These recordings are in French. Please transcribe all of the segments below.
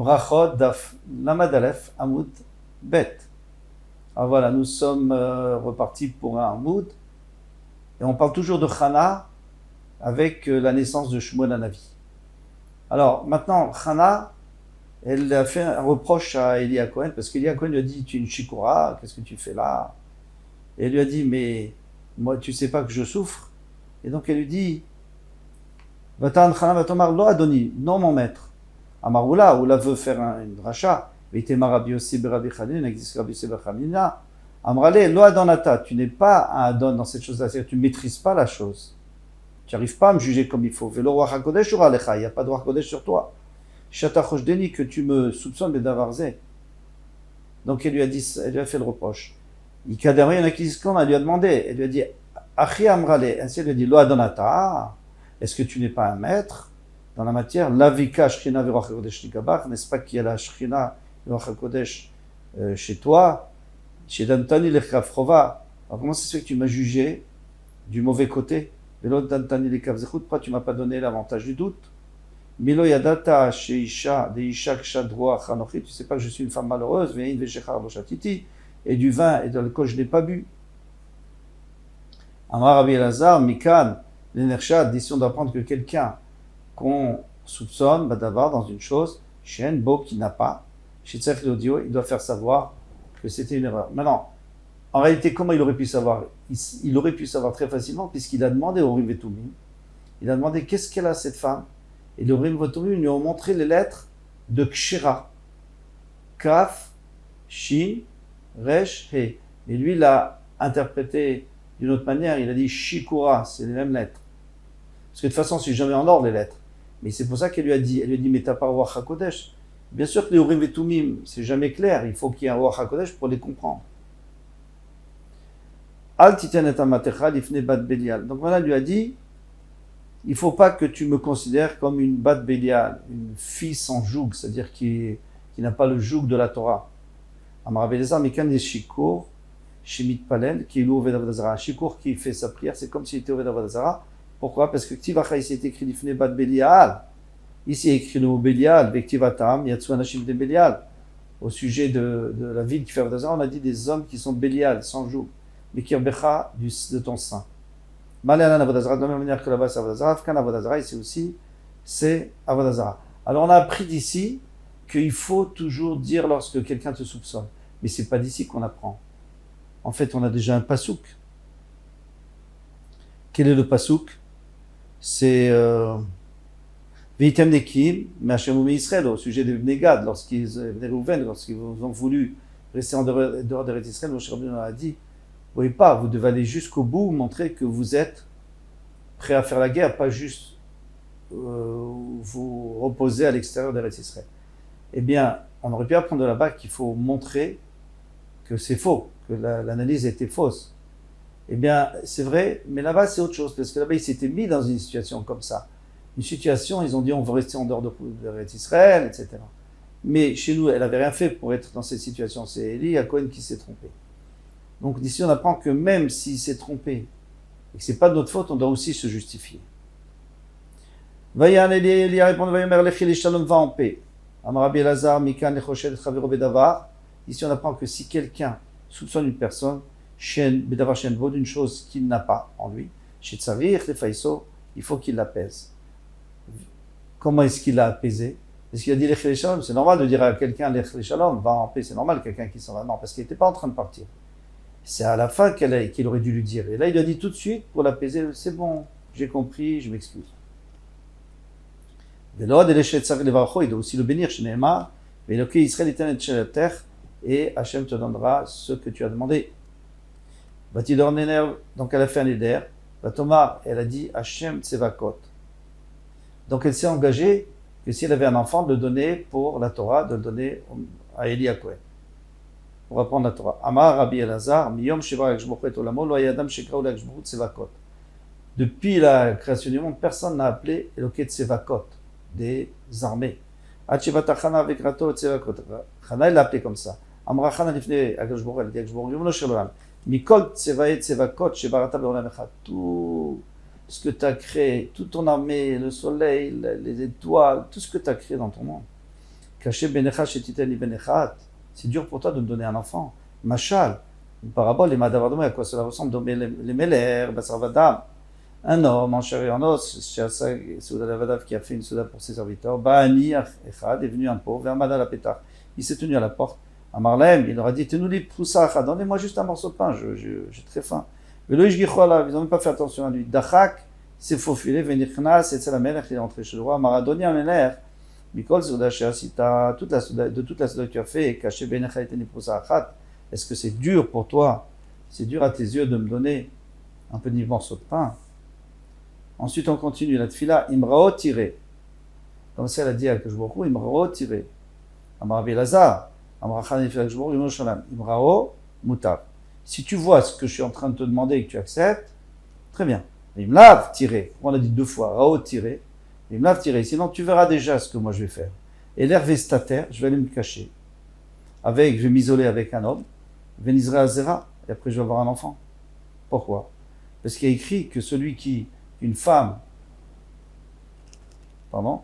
Brachot Daf Lamed Aleph Amoud Bet. Alors voilà, nous sommes repartis pour un Amoud et on parle toujours de Chana avec la naissance de Shmuel Hanavi. Alors maintenant, Chana, elle a fait un reproche à Eli Cohen parce qu'Eli Cohen lui a dit: tu es une shikora, qu'est-ce que tu fais là? Et elle lui a dit: mais moi, tu sais pas que je souffre? Et donc elle lui dit: Vatan Chana Vatomar Lo Adoni, non mon maître. Amaroula, ou la veut faire une dracha, Vitema Rabbi Yossi Berabi Chanina, n'existe Rabbi Yossi Berabi. Amrale, Lo Adonata, tu n'es pas un Adon dans cette chose-là, c'est-à-dire que tu ne maîtrises pas la chose. Tu n'arrives pas à me juger comme il faut. Velo Ruach HaKodesh ou Alecha, il n'y a pas de Ruach HaKodesh sur toi. Shata Choshdeni, que tu me soupçonnes de Davarze. Donc elle lui a dit, elle lui a fait le reproche. Ikadamri, il y en a qui disent qu'on, elle lui a demandé, elle lui a dit, Achi Amrale, ainsi elle lui a dit, Lo Adonata, est-ce que tu n'es pas un maître dans la matière? Lavika Shchina Veruach HaKodesh Nikabach, n'est-ce pas qu'il y a la Shchina Veruach HaKodesh chez toi? Chez Dantani Lechafrova. Alors comment c'est ce que tu m'as jugé du mauvais côté? Pourquoi tu ne m'as pas donné l'avantage du doute? Milo Yadata Sheisha Deisha Kshadroa Chanochi, tu ne sais pas que je suis une femme malheureuse, et du vin et de l'alcool je n'ai pas bu. Amar Rabbi Elazar, Mikan, l'Enershad, ici on doit apprendre que quelqu'un qu'on soupçonne d'avoir dans une chose, Shen Bo qui n'a pas, Shitzach l'audio, il doit faire savoir que c'était une erreur. Maintenant, en réalité, comment il aurait pu savoir? Il aurait pu savoir très facilement, puisqu'il a demandé au Urim Vetumim, il a demandé qu'est-ce qu'elle a cette femme, et le Urim Vetumim lui ont montré les lettres de Kshera, Kaf, Shin, Resh, He. Et lui, il a interprété d'une autre manière, il a dit Shikura, c'est les mêmes lettres. Parce que de toute façon, c'est jamais en ordre les lettres. Mais c'est pour ça qu'elle lui a dit, mais t'as pas Ruach HaKodesh. Bien sûr que les Urim Vetumim, c'est jamais clair, il faut qu'il y ait un Ruach HaKodesh pour les comprendre. Al titen et amatecha lifne bat Belial. Donc voilà, lui a dit, il ne faut pas que tu me considères comme une bat Belial, une fille sans joug, c'est-à-dire qui n'a pas le joug de la Torah. Amar Belezar, Mikan des Shikour, Shemit Palen, qui est l'Oved Avodazara. Un Shikour qui fait sa prière, c'est comme s'il était Oved Avodazara. Pourquoi? Parce que Ktivacha, ici est écrit lifne bat Belial. Ici, il est écrit le mot Belial, Vektivatam, Yatsu Anashim de Belial. Au sujet de la ville qui fait Avodazara, on a dit des hommes qui sont Belial, sans joug. Mikirbecha de ton sein. Malayalan Avodazara, de la même manière que là-bas c'est Avodazara, Afkan Avodazara, ici aussi c'est Avodazara. Alors on a appris d'ici qu'il faut toujours dire lorsque quelqu'un te soupçonne. Mais c'est pas d'ici qu'on apprend. En fait, on a déjà un pasouk. Quel est le pasouk? C'est Veitem Nekim, Me'Hashem U'Me Israël, au sujet des Bnei-Gad, lorsqu'ils ont voulu rester en dehors de Israël, Moshe Rabbeinu a dit: vous ne voyez pas, vous devez aller jusqu'au bout, montrer que vous êtes prêt à faire la guerre, pas juste vous reposer à l'extérieur d'Eretz Israël. Eh bien, on aurait pu apprendre de là-bas qu'il faut montrer que c'est faux, que l'analyse était fausse. Eh bien, c'est vrai, mais là-bas c'est autre chose, parce que là-bas ils s'étaient mis dans une situation comme ça. Une situation, ils ont dit on veut rester en dehors d'Eretz Israël, etc. Mais chez nous, elle n'avait rien fait pour être dans cette situation. C'est Eli Cohen qui s'est trompé. Donc d'ici on apprend que même s'il s'est trompé et que ce n'est pas de notre faute, on doit aussi se justifier. Vayan Eli a répondu: Vayomer lechi shalom, va en paix. Amar Rabbi Elazar mikan lechoshed et chavero bedavar. Ici on apprend que si quelqu'un soupçonne une personne bedavar shen vaut d'une chose qu'il n'a pas en lui, chez tzavir lefaiso, il faut qu'il l'apaise. Comment est-ce qu'il l'a apaisé? Est-ce qu'il a dit lechi shalom? C'est normal de dire à quelqu'un lechi shalom, va en paix. C'est normal quelqu'un qui s'en va. Non, parce qu'il n'était pas en train de partir. C'est à la fin qu'il aurait dû lui dire. Et là, il lui a dit tout de suite, pour l'apaiser: c'est bon, j'ai compris, je m'excuse. Il doit aussi le bénir chez Nehemar, et Hachem te donnera ce que tu as demandé. Donc elle a fait un éder. Tomar, elle a dit Hachem Tsevakot. Donc elle s'est engagée que si elle avait un enfant, de le donner pour la Torah, de le donner à Eli Cohen. Pour apprendre la Torah. Amar Rabbi Elazar, Miyom Sheva Yakshbochet Olamo, Lo Yadam Shekra Ula Yakshbochet Tsevakot. Depuis la création du monde, personne n'a appelé Eloket Tsevakot, des armées. Hachivata Chana avec Rato Tsevakot. Chana, il l'a appelé comme ça. Amra Chana Lifne Yakshbochet, elle dit Yakshbochet, Yom Lo Shelolam. Mikol Tsevae Tsevakot, Shebarata Beolam Echad. Tout ce que tu as créé, toute ton armée, le soleil, les étoiles, tout ce que tu as créé dans ton monde. Caché benecha shetiten li benechat. C'est dur pour toi de me donner un enfant. Machal, une parabole, les madavadom, à quoi cela ressemble? Donc, les meler, basarvadam. Un homme en chair et en os, qui a fait une souda pour ses serviteurs, Ba'ani Echad est venu un pauvre, vers Madal Apetar. Il s'est tenu à la porte. À Marlem, il leur a dit, tenez-nous les poussachas, donnez-moi juste un morceau de pain, j'ai très faim. Mais le Ishgichola, ils n'ont même pas fait attention à lui. Dachak s'est faufilé, Venichnas, et c'est la mère qui est entrée chez le roi. Maradoni Amener, Mikol Souda Sheasita, de toute la souda que tu as fait, caché Benecha et Teni Poussachat, est-ce que c'est dur pour toi, c'est dur à tes yeux de me donner un petit morceau de pain? Ensuite, on continue la tfila, Imrao tiré. Comme ça, elle a dit à Kajbourou, Imrao tiré. Amar Belazar, Amar Khan Kajbourou, Imrao mutar. Si tu vois ce que je suis en train de te demander et que tu acceptes, très bien. Imlav tiré. On l'a dit 2 fois, Rao tiré. Imlav tiré. Sinon, tu verras déjà ce que moi je vais faire. Et l'air vestataire, je vais aller me cacher. Je vais m'isoler avec un homme. Venizra Azera. Et après, je vais avoir un enfant. Pourquoi? Parce qu'il y a écrit que une femme, pardon,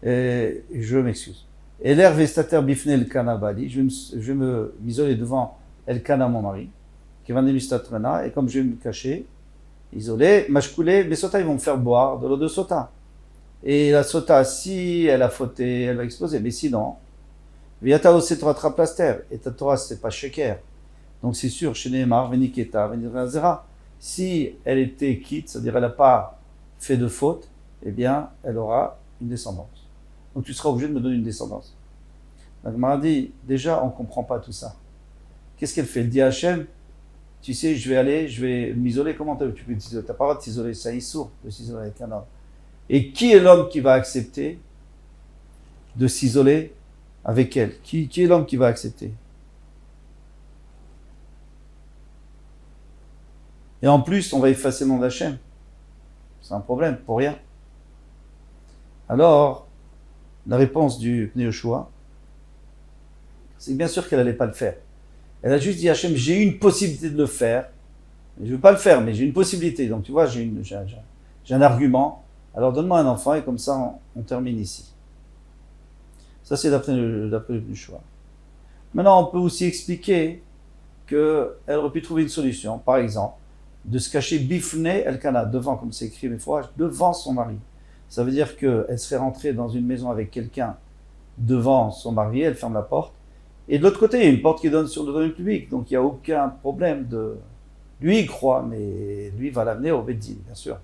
et je m'excuse. Et l'air vestataire bifne el kanabali, je vais m'isoler devant el kana, mon mari, qui va et comme je vais me cacher, isolé, mashkoulé, les sotas, ils vont me faire boire de l'eau de sota. Et la sota, si elle a fauté, elle va exploser, mais sinon, viata aussi Torah plaster, et ta Torah, c'est pas sheker. Donc c'est sûr, chez Neymar, veniketa, venizera. Si elle était quitte, c'est-à-dire elle n'a pas fait de faute, eh bien, elle aura une descendance. Donc tu seras obligé de me donner une descendance. Donc m'a dit, déjà, on ne comprend pas tout ça. Qu'est-ce qu'elle fait? Elle dit à Hachem, tu sais, je vais m'isoler. Comment tu peux t'isoler? Tu n'as pas le droit de t'isoler, c'est un issour de s'isoler avec un homme. Et qui est l'homme qui va accepter de s'isoler avec elle? Qui est l'homme qui va accepter? Et en plus, on va effacer le nom d'Hachem. C'est un problème, pour rien. Alors, la réponse du Pnei Yoshua, c'est bien sûr qu'elle n'allait pas le faire. Elle a juste dit à Hachem, j'ai une possibilité de le faire. Je ne veux pas le faire, mais j'ai une possibilité. Donc tu vois, j'ai un argument. Alors donne-moi un enfant et comme ça, on termine ici. Ça, c'est d'après le Yoshua. Maintenant, on peut aussi expliquer qu'elle aurait pu trouver une solution. Par exemple, de se cacher bifne Elkana, devant, comme c'est écrit, devant son mari. Ça veut dire qu'elle serait rentrée dans une maison avec quelqu'un devant son mari, elle ferme la porte. Et de l'autre côté, il y a une porte qui donne sur le domaine public, donc il n'y a aucun problème de... Lui, il croit, mais lui va l'amener au Beddin, bien sûr.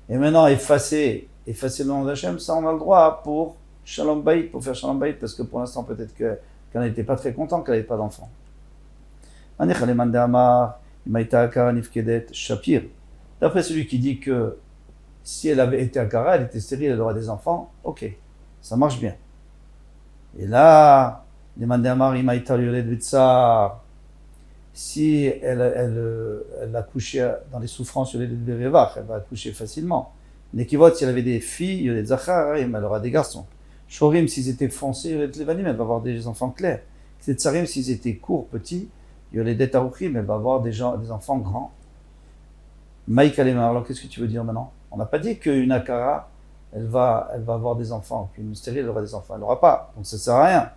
Et maintenant, effacer le nom d'Hachem, ça on a le droit pour Shalom Bayit, pour faire Shalom Bayit, parce que pour l'instant, peut-être qu'elle n'était pas très contente qu'elle n'avait pas d'enfant. D'après celui qui dit que si elle avait été akara, elle était stérile, elle aurait des enfants, ok, ça marche bien. Et là, si elle a couché dans les souffrances, elle va accoucher facilement. Nekivot, si elle avait des filles, il y a des zacharim, elle aura des garçons. Shorim, s'ils étaient foncés, elle va avoir des enfants clairs. Tsarim, s'ils étaient courts, petits, il y a les detaruchim, elle va avoir des enfants grands. Maïkalemar, alors qu'est-ce que tu veux dire maintenant? On n'a pas dit qu'une akara, elle va avoir des enfants, qu'une stérile, elle aura des enfants. Elle n'aura pas, donc ça ne sert à rien.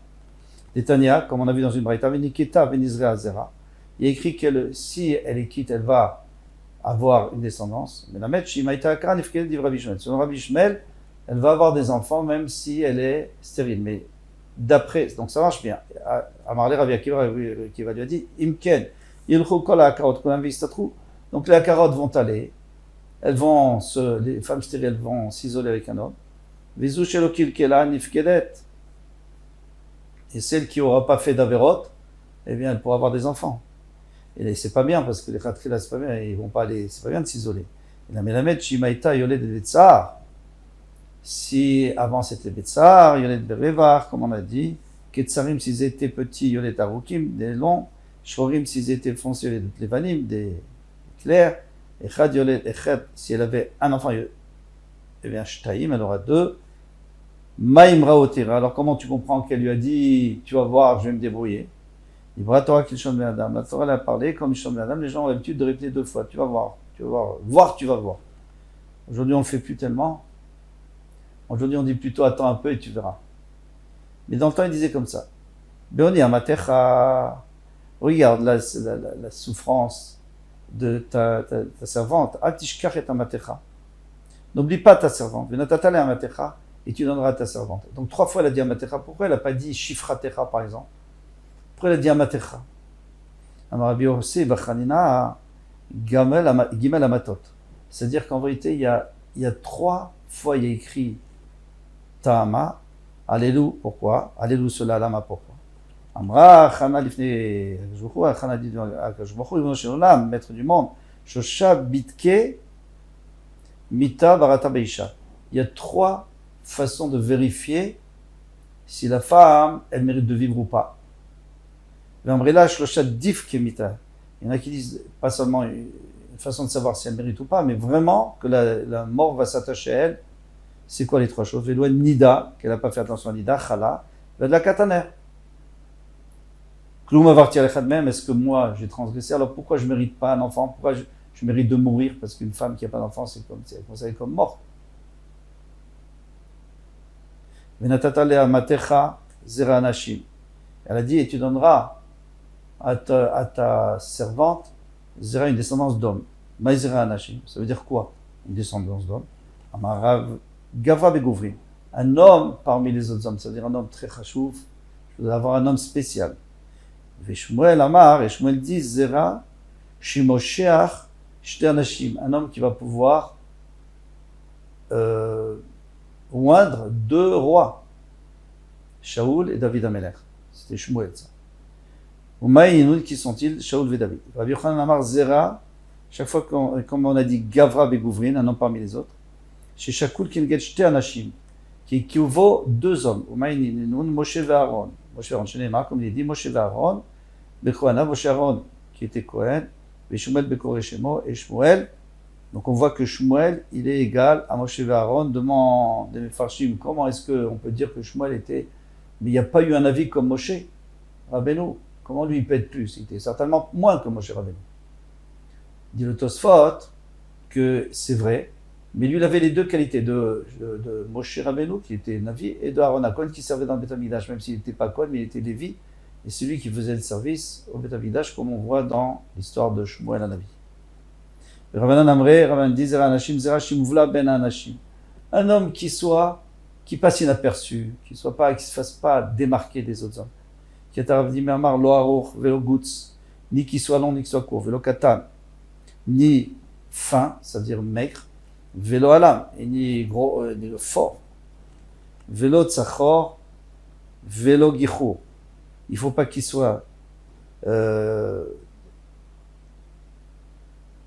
Les Tania, comme on a vu dans une braïta, Veniketa, Venizra, Azera, il y a écrit que si elle est quitte, elle va avoir une descendance. Mais la mettre, Shimaïta akara, Nifkel, dit Rabbi Shmuel. Selon Rabbi Shmuel, elle va avoir des enfants même si elle est stérile. Mais d'après, donc ça marche bien. Amarle Rabbi Akiva qui va lui dire Imken, Yilchu kol ha'akarot kulam v'istatru. Donc les akarotes vont aller, les femmes stériles vont s'isoler avec un homme. Vizu shelo kilkela nifkedet. Et celle qui n'aura pas fait d'averot, eh bien elle pourra avoir des enfants. Et c'est pas bien parce que les khatrila c'est pas bien, ils vont pas aller, c'est pas bien de s'isoler. Et la melamed shimaita yoled betzar. Si avant c'était betzar, yoled berevar, comme on a dit. Ketsarim, s'ils étaient petits, yolet arukim, des longs. Shorim, s'ils étaient foncés, yolet levanim, des clairs. Echad, yolet, echad, si elle avait un enfant, eh bien, shtaim, elle aura 2. Maïm raotira. Alors, comment tu comprends qu'elle lui a dit, tu vas voir, je vais me débrouiller? Il va Torah qu'il chante Adam. La Torah, elle a parlé, comme il chante Adam, les gens ont l'habitude de répéter 2 fois. Tu vas voir, tu vas voir. Aujourd'hui, on ne le fait plus tellement. Aujourd'hui, on dit plutôt attends un peu et tu verras. Mais dans le temps, il disait comme ça. Beoni amatecha, regarde la souffrance de ta servante. Atishkach et amatecha. N'oublie pas ta servante. Venatatale amatecha, et tu donneras à ta servante. Donc 3 fois elle a dit amatecha. Pourquoi elle n'a pas dit shifratecha par exemple? Pourquoi elle a dit amatecha? Amar Rabbi Yossi b'chanina gimel amatot. C'est-à-dire qu'en vérité, il y a 3 fois il y a écrit Ta'ama, Allélu, pourquoi? Allélu cela, lama, pourquoi? Amra, Chana lifne, Chana dit à Kajouchou, Ibn Shelolam, maître du monde, Shosha bitke, mita barata beisha. Il y a 3 façons de vérifier si la femme, elle mérite de vivre ou pas. L'ambrella, Shosha difke mita. Il y en a qui disent, pas seulement une façon de savoir si elle mérite ou pas, mais vraiment que la mort va s'attacher à elle. C'est quoi les 3 choses? Vélo nida, qu'elle n'a pas fait attention à nida, chala, de la kataner. Kloum avarti al même, est-ce que moi j'ai transgressé? Alors pourquoi je ne mérite pas un enfant? Pourquoi je mérite de mourir? Parce qu'une femme qui n'a pas d'enfant, c'est considéré comme mort. Venatatale amatecha zera anashim. Elle a dit, et tu donneras à ta servante zera, une descendance d'homme. Maïzera anashim, ça veut dire quoi? Une descendance d'homme. Amarav Gavra Begouvri, un homme parmi les autres hommes, c'est-à-dire un homme très chachouf, je veux avoir un homme spécial. Shmuel Amar, et Shmuel dit, Zera, Shimosheach, Shte Anashim, un homme qui va pouvoir oindre 2 rois, Shaoul et David Amelech. C'était Shmuel, ça. Umaïnoun, qui sont-ils? Shaoul et David. Rabbi Yochanan Amar, Zera, chaque fois comme on a dit Gavra Begouvrin, un homme parmi les autres, chez Shakul Kinget Shte Anashim, qui équivaut 2 hommes. Moshe et Aaron. Moshe et Aaron, comme il dit, Moshe et Aaron, Bechoana, Moshe et Aaron, qui était Kohen, et Shmuel Bekoreshemo, et Shmuel. Donc on voit que Shmuel, il est égal à Moshe et Aaron. Demande des Mefarshim, comment est-ce qu'on peut dire que Shmuel était. Mais il n'y a pas eu un avis comme Moshe Rabbeinu. Comment lui il peut être plus? Il était certainement moins que Moshe Rabbeinu. Dit le Tosfot que c'est vrai. Mais lui, il avait les 2 qualités de Moshe Rabbeinu, qui était Navi, et de Aaron HaKohen, qui servait dans le Beth Amikdash, même s'il n'était pas Kohen, mais il était Lévi, et c'est lui qui faisait le service au Beth Amikdash, comme on voit dans l'histoire de Shmuel HaNavi. Rabbanan Amre, Rabbanan dit, Zera Anashim, Zera Shimvla Ben Anashim. Un homme qui passe inaperçu, qui ne se fasse pas démarquer des autres hommes. Qui est Rav Dimamar, Lo Aruch, Velo Gutz, ni qui soit long, ni qui soit court, Velo Katan, ni fin, c'est-à-dire maigre, Vélo alam, et ni gros, ni fort. Vélo tzachor, vélo gichur. Il ne faut pas qu'il soit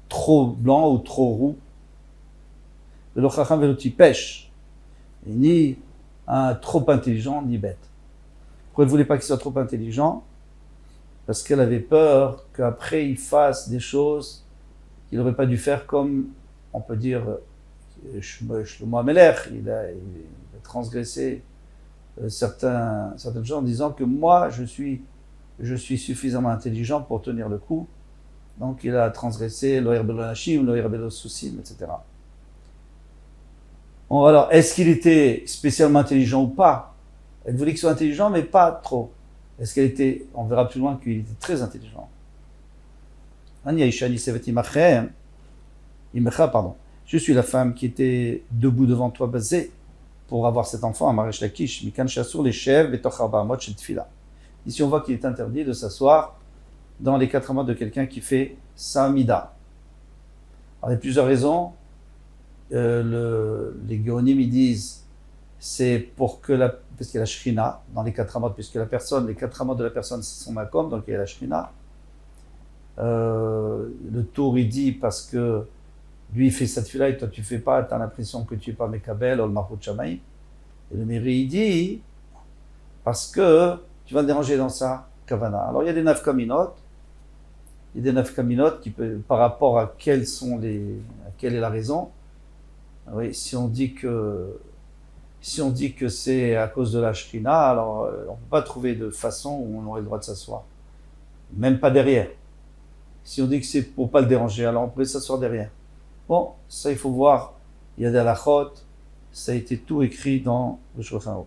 trop blanc ou trop roux. Vélo chacham, vélo tipesh. Et ni trop intelligent, ni bête. Pourquoi elle ne voulait pas qu'il soit trop intelligent? Parce qu'elle avait peur qu'après il fasse des choses qu'il n'aurait pas dû faire, comme on peut dire Shlomo HaMelech, il a transgressé certaines choses en disant que moi je suis suffisamment intelligent pour tenir le coup. Donc il a transgressé Lo Yerbelo Anashim, Lo Yerbelo Susim, etc. Bon, alors, est-ce qu'il était spécialement intelligent ou pas? Elle voulait qu'il soit intelligent, mais pas trop. Est-ce qu'elle était, on verra plus loin qu'il était très intelligent. Je suis la femme qui était debout devant toi, basée, pour avoir cet enfant, à Maresh Lakish, Mikan Shassur, les chèvres, et Tochar Bahamot, chez Tfila. Ici, on voit qu'il est interdit de s'asseoir dans les 4 mois de quelqu'un qui fait sa mida. Alors, il y a plusieurs raisons. Les Géonim, ils disent, c'est pour que parce qu'il y a la Shrina dans les 4 amot, puisque les 4 amot de la personne, c'est son makom, donc il y a la Shrina. Le Tour, il dit, parce que lui, il fait cette fila et toi, tu fais pas, tu as l'impression que tu es pas Mekabel, ou le Mahmoud Shamaï. Et le Méri, il dit, parce que tu vas le déranger dans sa kavana. Alors, il y a des nafkaminot, qui peut, par rapport à quelle est la raison. Oui, si on dit que c'est à cause de la shrina, alors on ne peut pas trouver de façon où on aurait le droit de s'asseoir. Même pas derrière. Si on dit que c'est pour pas le déranger, alors on peut s'asseoir derrière. Bon, ça il faut voir. Il y a des halachot, ça a été tout écrit dans le Shulchan Aruch.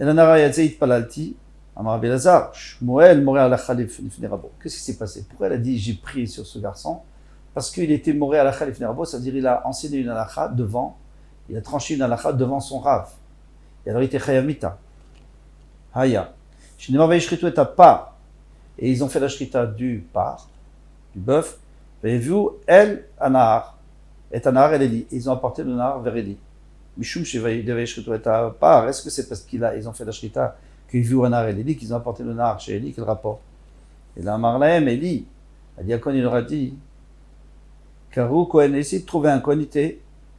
Elanara Yazeit Palalti, Amar Rabbi Elazar, Shmuel Moré Alacha Lifnei Rabo. Qu'est-ce qui s'est passé? Pourquoi elle a dit j'ai prié sur ce garçon? Parce qu'il était Moré Alacha Lifnei Rabo, c'est-à-dire il a enseigné une alacha devant, il a tranché une alacha devant son Rav. Et alors il était Chayav Mita. Haya. Shinema Vaishritu et pas. Et ils ont fait la shrita du par, du bœuf. Vous avez vu, elle, Anar, et Anar, elle est dit. Ils ont apporté le nar vers Eli. Mishum Vaishritu et par. Est-ce que c'est parce qu'ils ont fait la shrita qu'ils vu Anar et Eli qu'ils ont apporté le nar chez Eli? Quel rapport? Et là, Marlaem, Eli, la diacone, il leur a dit, Karou Kohen, essayez de trouver un Kohen,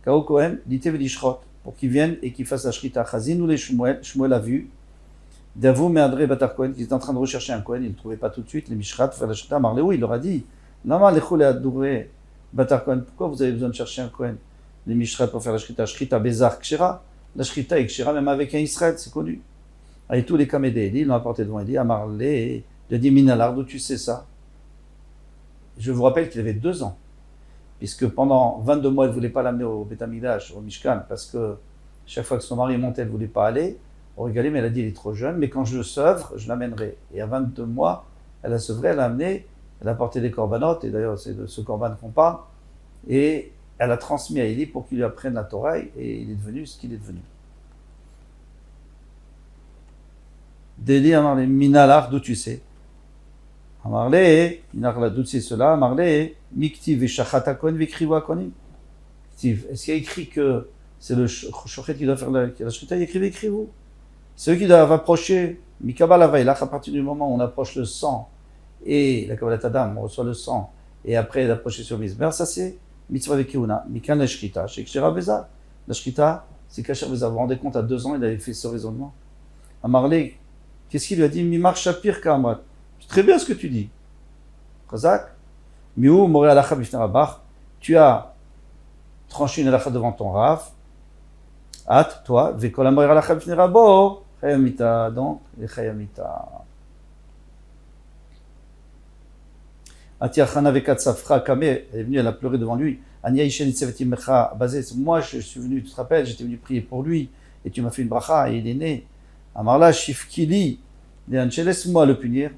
Karou Kohen, l'ité Velishrot, pour qu'il vienne et qu'il fasse la shrita. Chazin ou les Shmuel a vu, Davou Meadre Batar Kohen, qui était en train de rechercher un Kohen, il ne le trouvait pas tout de suite, les Mishrat, pour faire la shrita. Marléou, il leur a dit, Nama lechou leaduré Batar Kohen, pourquoi vous avez besoin de chercher un Kohen? Les Mishrat pour faire la shrita, shrita Bezar Kshira, la shrita est Kshira, même avec un Israël, c'est connu. Avec tous les Kamédé, ils l'ont apporté devant Eli, à Marlé, il a dit, Minalar, d'où tu sais ça? Je vous rappelle qu'il avait 2 ans, puisque pendant 22 mois, elle ne voulait pas l'amener au Beth Amikdash, au Mishkan, parce que chaque fois que son mari montait, elle ne voulait pas aller. Au régalé, mais elle a dit, il est trop jeune, mais quand je sevre, je l'amènerai. Et à 22 mois, elle a sevré, elle a amené, elle a porté des corbanotes, et d'ailleurs, c'est de ce corban qu'on parle, et elle a transmis à Eli pour qu'il lui apprenne la Torah, et il est devenu ce qu'il est devenu. Déli Amarle, Minalar, d'où tu sais? Amarle, Minalar, d'où tu sais cela? Amarle, Miktiv Veshachata Kohen Vekriwa Kohen. Est-ce qu'il y a écrit que c'est le shochet qui doit faire la shrita? Il écrivait, écrivez-vous. C'est eux qui doivent approcher, Mikabal Availach, à partir du moment où on approche le sang, et la Kabbalat Adam, on reçoit le sang, et après d'approcher sur Mizmer, ça c'est Mitzvah Vekiuna, Mikan la Shrita, chez Kshira Beza. La Shrita, c'est Kasher Beza. Vous vous rendez compte, à 2 ans, il avait fait ce raisonnement. Amarle, qu'est-ce qu'il lui a dit? Mimar Shapir Kamrat. C'est très bien ce que tu dis. Khazak, Miou Moré Alacha Bifnei Rabach, tu as tranché une alacha devant ton Rav, At, toi, Vekol Amor Alacha Bifnei Rabo, Chayamita, donc, les Chayamita. Atiachana Vekat Safra Kame, elle est venue, elle a pleuré devant lui. Ania Ishen Itzevetim Mecha Bazé, moi je suis venu, tu te rappelles, j'étais venu prier pour lui, et tu m'as fait une bracha, et il est né. Amarla Shifkili, laisse-moi le punir,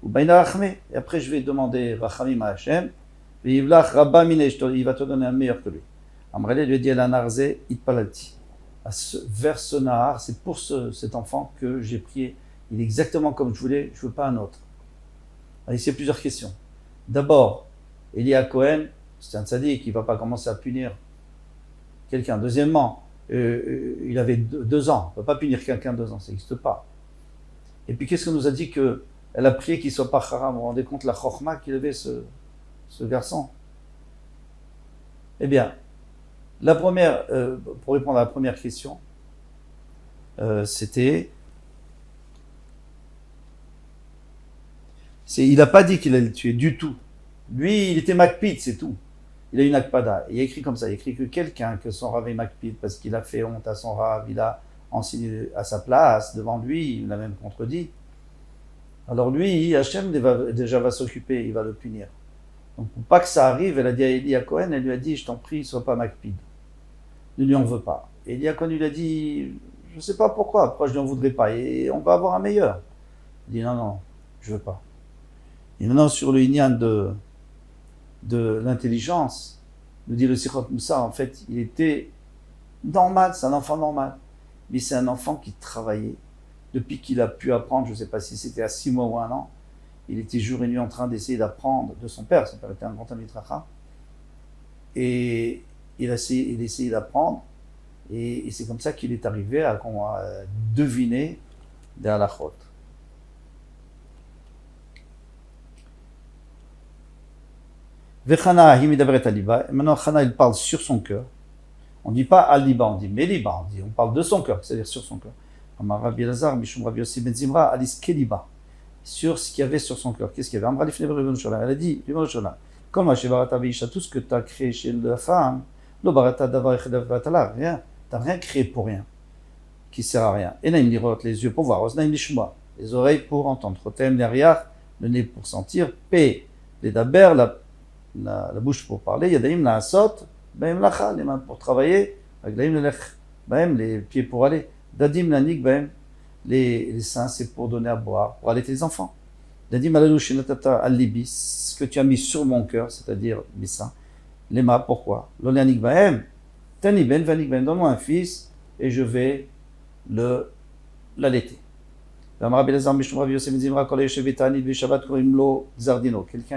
ou Baina Rachme, et après je vais demander Rachamim à Hachem, et Yivlach Rabba Mine, il va te donner un meilleur que lui. Amarla lui a dit à la Narze Itpalati. Vers ce Nahar, c'est pour cet enfant que j'ai prié. Il est exactement comme je voulais, je ne veux pas un autre. Alors, ici, il y a plusieurs questions. D'abord, Elia Cohen, c'est un tzaddik, il ne va pas commencer à punir quelqu'un. Deuxièmement, il avait 2 ans, on ne peut pas punir quelqu'un 2 ans, ça n'existe pas. Et puis, qu'est-ce qu'on nous a dit qu'elle a prié qu'il ne soit pas haram? Vous vous rendez compte la chokhma qu'il avait, ce garçon? Eh bien, la première, pour répondre à la première question, il n'a pas dit qu'il allait le tuer du tout. Lui, il était Makpid, c'est tout. Il a une akpada. Il a écrit comme ça, il a écrit que quelqu'un, que son Rav est Makpid, parce qu'il a fait honte à son Rav, il a enseigné à sa place, devant lui, il l'a même contredit. Alors lui, Hachem déjà va s'occuper, il va le punir. Donc pour pas que ça arrive, elle a dit à Eli à Cohen, elle lui a dit, je t'en prie, sois pas Makpid. Ne lui en veut pas. Et Eli à Cohen lui a dit, je ne sais pas pourquoi je ne lui en voudrais pas, et on va avoir un meilleur. Il dit, non, je veux pas. Et maintenant, sur le Inyan de l'intelligence, nous dit le Sichot Moussa, en fait, il était normal, c'est un enfant normal. Mais c'est un enfant qui travaillait. Depuis qu'il a pu apprendre, je ne sais pas si c'était à 6 mois ou 1 an, il était jour et nuit en train d'essayer d'apprendre de son père. Son père était un grand ami Tracha. Et il essayait d'apprendre. Et c'est comme ça qu'il est arrivé à deviner des halachot. Vechana himidavret aliba. Maintenant, Chana, il parle sur son cœur. On ne dit pas aliba, on dit meliba. On parle de son cœur, c'est-à-dire sur son cœur. Amar Rabbi Elazar, Mishum Rabbi Yossi ben Zimra, alis keliba. Sur ce qu'il y avait sur son cœur. Qu'est-ce qu'il y avait? Amra lifnei Ribbono shel olam. Elle a dit, Ribbono shel olam, comme Hashevarata veisha, tout ce que tu as créé chez la femme, lo barata davar echad vatala, rien. Tu n'as rien créé pour rien, qui sert à rien. Enaim lirot, les yeux pour voir, osnaim lishmoa, les oreilles pour entendre, rotem l'ariach, le nez pour sentir, p, les daber, la bouche pour parler, yadaim la asot, baim lacha, les mains pour travailler, aglaim lelech, baim les pieds pour aller, dadim lanik, baim les seins, c'est pour donner à boire, pour allaiter les enfants. Il a dit, Malalou shenatata al-libis, ce que tu as mis sur mon cœur, c'est-à-dire mes seins. Lema, pourquoi? L'oléanik bahem, tani ben vanik bahem, donne-moi un fils, et je vais l'allaiter. Quelqu'un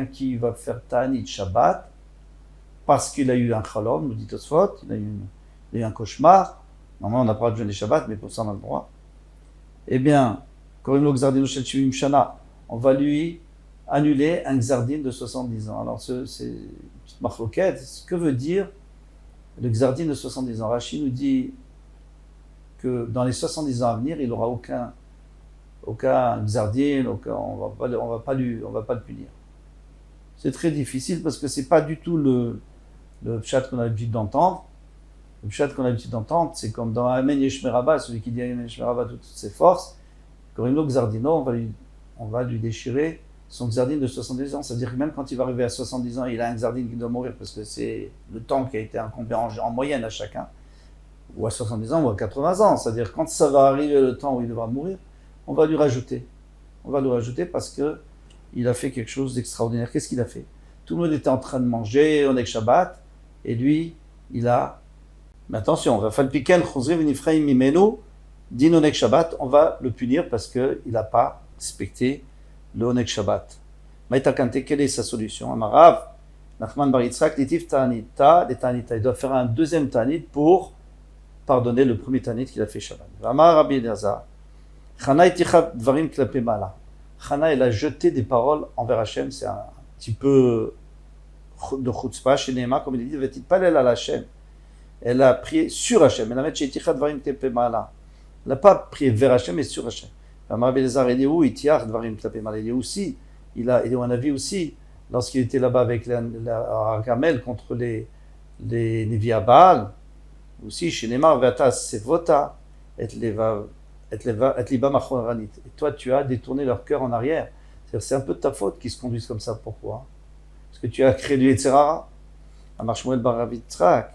qui va faire Ta'anit Shabbat parce qu'il a eu un chalom, nous dit Tosfot, il a eu un cauchemar. Normalement, on n'a pas le droit de jeûner Shabbat, mais pour ça, on a le droit. Eh bien, on va lui annuler un Gzardin de 70 ans. Alors, c'est une petite marloquette. Ce que veut dire le Gzardin de 70 ans? Rashi nous dit que dans les 70 ans à venir, il n'aura aucun Gzardin, on va pas le punir. C'est très difficile parce que c'est pas du tout le pshat qu'on a l'habitude d'entendre. Le pshat qu'on a l'habitude d'entendre, c'est comme dans Amen Yeshmerabah, celui qui dit Amen Yeshmerabah toutes ses forces. Corino Gzardino, on va lui déchirer son Gzardin de 70 ans. C'est-à-dire que même quand il va arriver à 70 ans, il a un Gzardin qui doit mourir parce que c'est le temps qui a été incombé en moyenne à chacun. Ou à 70 ans ou à 80 ans. C'est-à-dire quand ça va arriver le temps où il devra mourir, on va lui rajouter. On va lui rajouter parce que il a fait quelque chose d'extraordinaire. Qu'est-ce qu'il a fait? Tout le monde était en train de manger, on est Shabbat, et lui, il a... Mais attention, on va faire le piquet, Shabbat, on va le punir parce qu'il n'a pas respecté le Onek Shabbat. Maïtakante, quelle est sa solution? Amarav, Nachman Bar Yitzhak, Litiv Ta'anita, il doit faire un deuxième Ta'anit pour pardonner le premier Ta'anit qu'il a fait Shabbat. Amar Rabbi Elazar, Chana itichat dvarim klape mala. Chana, elle a jeté des paroles envers Hachem, c'est un petit peu de chutzpah chez Nehema, comme il dit, vetit palel al Hachem. Elle a prié sur Hachem, elle a mis itichat dvarim klape mala. Elle n'a pas prié vers Hachem, mais sur Hachem. Amar Rabbi Elazar, il est où itiach dvarim klape mala? Il est aussi, il est où on a vu aussi, lorsqu'il était là-bas avec la Gamel contre les Nevi Baal, aussi chez Neymar, Vata Sevota, et Liba Machoranit. Et toi, tu as détourné leur cœur en arrière. C'est un peu de ta faute qu'ils se conduisent comme ça. Pourquoi? Parce que tu as créé du Yetzerara. Amar Shmuel Bar Rav Yitzhak,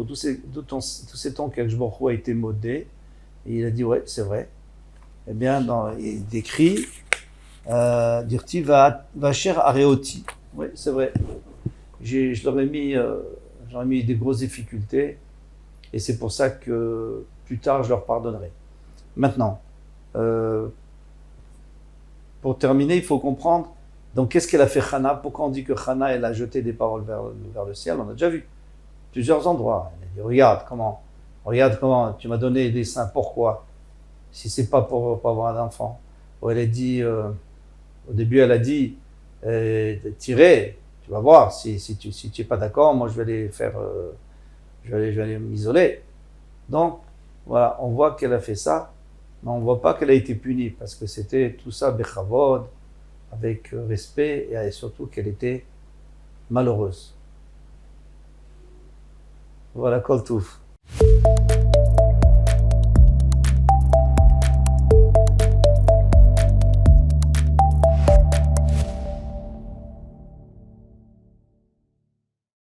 tous ces temps qu'Akjborchou a été modé, et il a dit, ouais, c'est vrai. Eh bien, il décrit, Dirti Vacher Areoti. Oui, c'est vrai. Je leur ai mis des grosses difficultés, et c'est pour ça que plus tard je leur pardonnerai. Maintenant, pour terminer, il faut comprendre, donc qu'est-ce qu'elle a fait Chana? Pourquoi on dit que Chana, elle a jeté des paroles vers le ciel? On a déjà vu plusieurs endroits. Elle a dit, regarde comment tu m'as donné des seins, pourquoi? Si c'est pas pour avoir un enfant. Ou elle a dit, au début elle a dit, tirez, tu vas voir, si tu es pas d'accord, moi je vais aller faire, je vais aller m'isoler. Donc, voilà, on voit qu'elle a fait ça, mais on voit pas qu'elle a été punie, parce que c'était tout ça, bechavod, avec respect, et surtout qu'elle était malheureuse. Voilà, Kol Touf.